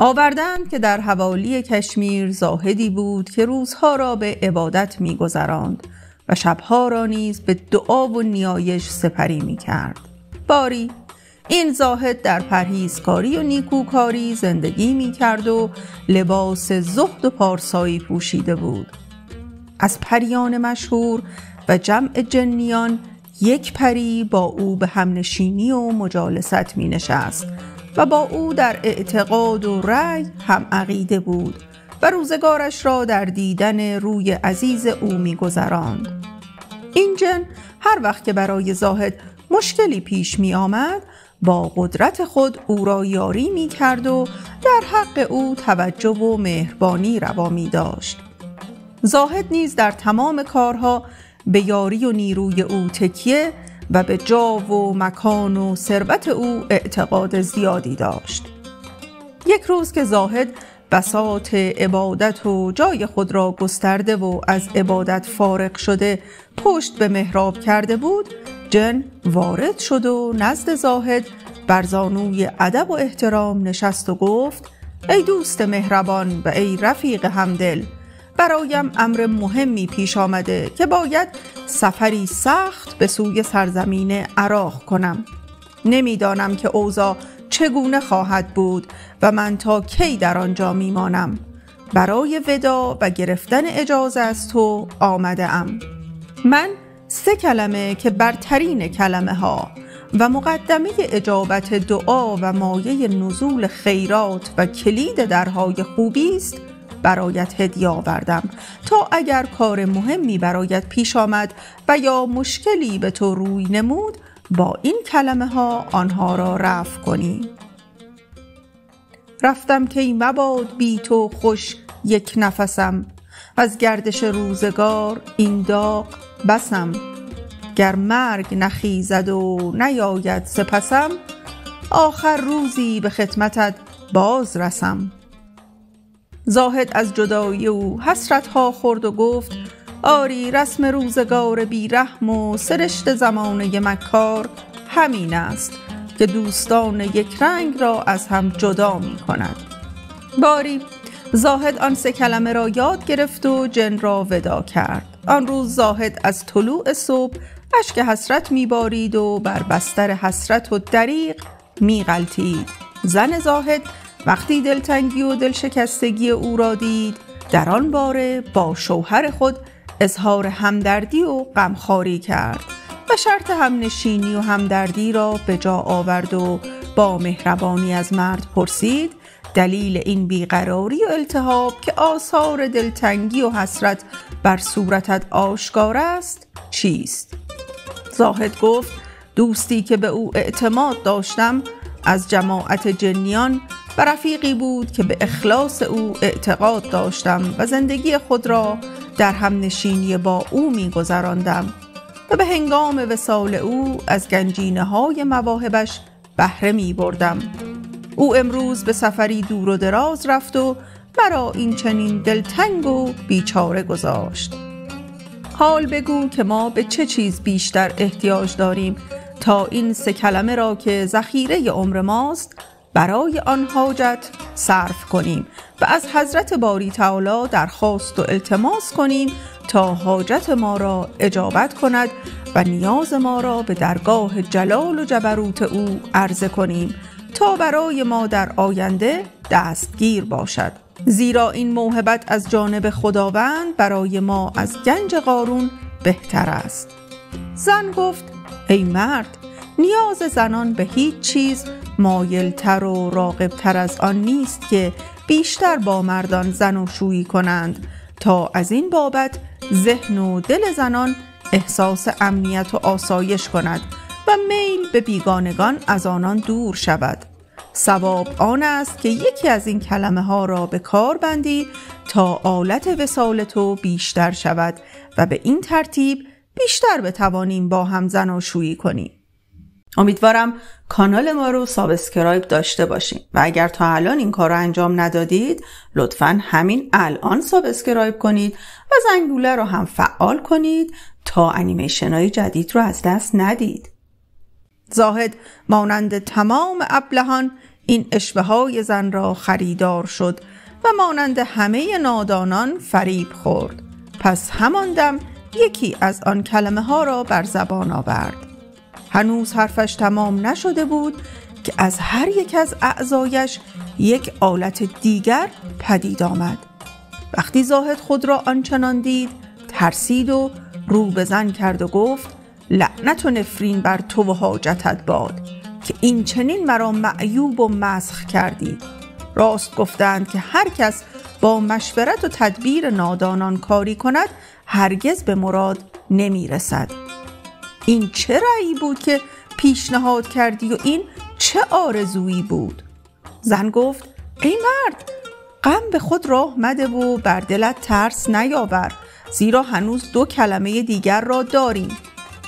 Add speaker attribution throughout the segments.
Speaker 1: آوردند که در حوالی کشمیر زاهدی بود که روزها را به عبادت می‌گذراند و شبها را نیز به دعا و نیایش سپری می‌کرد. باری این زاهد در پرهیزکاری و نیکوکاری زندگی می‌کرد و لباس زهد و پارسایی پوشیده بود. از پریان مشهور و جمع جنیان یک پری با او به همنشینی و مجالست می نشست و با او در اعتقاد و رأی هم عقیده بود و روزگارش را در دیدن روی عزیز او می گذراند. این جن هر وقت که برای زاهد مشکلی پیش می آمد با قدرت خود او را یاری می کرد و در حق او توجه و مهربانی روا می داشت. زاهد نیز در تمام کارها به یاری و نیروی او تکیه و به جا و مکان و ثروت او اعتقاد زیادی داشت. یک روز که زاهد بساط عبادت و جای خود را گسترده و از عبادت فارغ شده پشت به محراب کرده بود، جن وارد شد و نزد زاهد بر زانوی ادب و احترام نشست و گفت: ای دوست مهربان و ای رفیق همدل، برایم امر مهمی پیش آمده که باید سفری سخت به سوی سرزمین عراق کنم. نمیدانم که اوضاع چگونه خواهد بود و من تا کی در آنجا میمانم. برای وداع و گرفتن اجازه از تو آمده ام. من 3 کلمه که برترین کلمه ها و مقدمه اجابت دعا و مایه نزول خیرات و کلید درهای خوبی است برایت هدیه آوردم تا اگر کار مهمی برایت پیش آمد و یا مشکلی به تو روی نمود با این کلمه ها آنها را رفع کنی. رفتم که مباد بی تو خوش یک نفسم، از گردش روزگار این داغ بسم. گر مرگ نخیزد و نیاید سپسم، آخر روزی به خدمتت باز رسم. زاهد از جدایی او حسرتها خورد و گفت: آری رسم روزگار بی رحم و سرشت زمانه مکار همین است که دوستان یک رنگ را از هم جدا می کند. باری زاهد آن 3 کلمه را یاد گرفت و جن را ودا کرد. آن روز زاهد از طلوع صبح اشک حسرت می بارید و بر بستر حسرت و دریغ می غلتید. زن زاهد وقتی دلتنگی و دلشکستگی او را دید، در آن باره با شوهر خود اظهار همدردی و غمخواری کرد و شرط همنشینی و همدردی را به جا آورد و با مهربانی از مرد پرسید: دلیل این بیقراری و التهاب که آثار دلتنگی و حسرت بر صورتت آشکار است چیست؟ زاهد گفت: دوستی که به او اعتماد داشتم از جماعت جنیان و رفیقی بود که به اخلاص او اعتقاد داشتم و زندگی خود را در همنشینی با او می گذراندم و به هنگام وصال او از گنجینه های مواهبش بهره می بردم. او امروز به سفری دور و دراز رفت و مرا این چنین دلتنگ و بیچاره گذاشت. حال بگو که ما به چه چیز بیشتر احتیاج داریم تا این 3 کلمه را که ذخیره عمر ماست برای آن حاجت صرف کنیم و از حضرت باری تعالی درخواست و التماس کنیم تا حاجت ما را اجابت کند و نیاز ما را به درگاه جلال و جبروت او عرضه کنیم تا برای ما در آینده دستگیر باشد. زیرا این موهبت از جانب خداوند برای ما از گنج قارون بهتر است. زن گفت: ای مرد، نیاز زنان به هیچ چیز مایلتر و راغبتر از آن نیست که بیشتر با مردان زناشویی کنند تا از این بابت ذهن و دل زنان احساس امنیت و آسایش کند و میل به بیگانگان از آنان دور شود. صواب آن است که یکی از این کلمه ها را به کار بندی تا آلت وصال تو بیشتر شود و به این ترتیب بیشتر بتوانیم با هم زناشویی کنیم. امیدوارم کانال ما رو سابسکرایب داشته باشین و اگر تا الان این کار رو انجام ندادید لطفاً همین الان سابسکرایب کنید و زنگوله رو هم فعال کنید تا انیمیشن های جدید رو از دست ندید. زاهد مانند تمام ابلهان این اشوه‌های زن را خریدار شد و مانند همه نادانان فریب خورد. پس همان دم یکی از آن کلمه ها را بر زبان آورد. هنوز حرفش تمام نشده بود که از هر یک از اعضایش یک آلت دیگر پدید آمد. وقتی زاهد خود را آنچنان دید ترسید و رو به زن کرد و گفت: لعنت و نفرین بر تو و حاجتت باد که این چنین مرا معیوب و مسخ کردی. راست گفتند که هر کس با مشورت و تدبیر نادانان کاری کند هرگز به مراد نمی رسد. این چه رأیی بود که پیشنهاد کردی و این چه آرزویی بود؟ زن گفت: ای مرد، غم به خود راه مده و بر دلت ترس نیاور، زیرا هنوز 2 کلمه دیگر را داریم.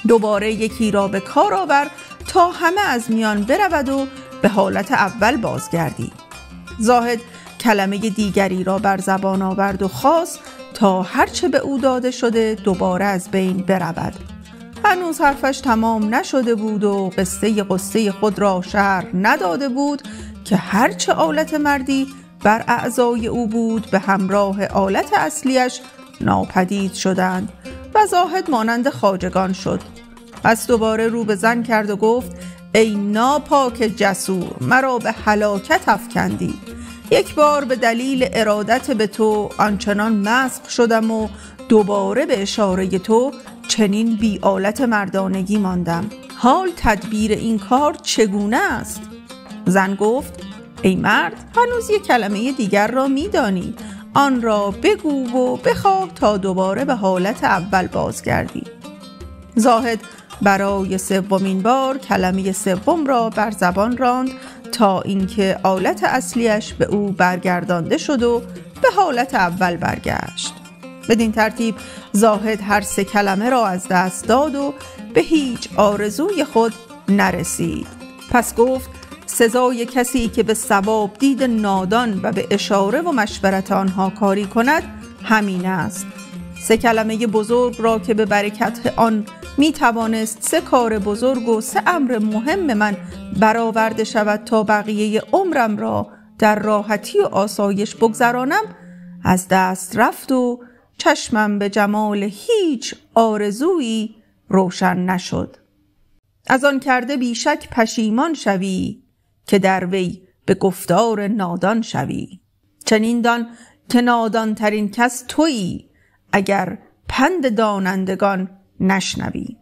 Speaker 1: دوباره یکی را به کار آور تا همه از میان برود و به حالت اول بازگردی. زاهد کلمه دیگری را بر زبان آورد و خواست تا هرچه به او داده شده دوباره از بین برود. هنوز حرفش تمام نشده بود و قصه خود را شرح نداده بود که هرچه آلت مردی بر اعضای او بود به همراه آلت اصلیش ناپدید شدند و زاهد مانند خواجگان شد. پس دوباره رو به زن کرد و گفت: ای ناپاک جسور، مرا به هلاکت افکندی. یک بار به دلیل ارادت به تو آنچنان مسخ شدم و دوباره به اشاره تو چنین بی آلت مردانگی ماندم. حال تدبیر این کار چگونه است؟ زن گفت: ای مرد، هنوز یک کلمه دیگر را می‌دانی، آن را بگو و بخواه تا دوباره به حالت اول بازگردی. زاهد برای 3مین بار کلمه 3 را بر زبان راند تا اینکه آلت اصلیش به او برگردانده شد و به حالت اول برگشت. بدین ترتیب زاهد هر 3 کلمه را از دست داد و به هیچ آرزوی خود نرسید. پس گفت: سزای کسی که به ثواب دید نادان و به اشاره و مشورت آنها کاری کند همین است. 3 کلمه بزرگ را که به برکت آن می توانست 3 کار بزرگ و 3 امر مهم من برآورده شود تا بقیه عمرم را در راحتی و آسایش بگذرانم، از دست رفت و چشمم به جمال هیچ آرزویی روشن نشد. از آن کرده بیشک پشیمان شوی که در وی به گفتار نادان شوی. چنین دان که نادان ترین کس تویی اگر پند دانندگان نشنوی.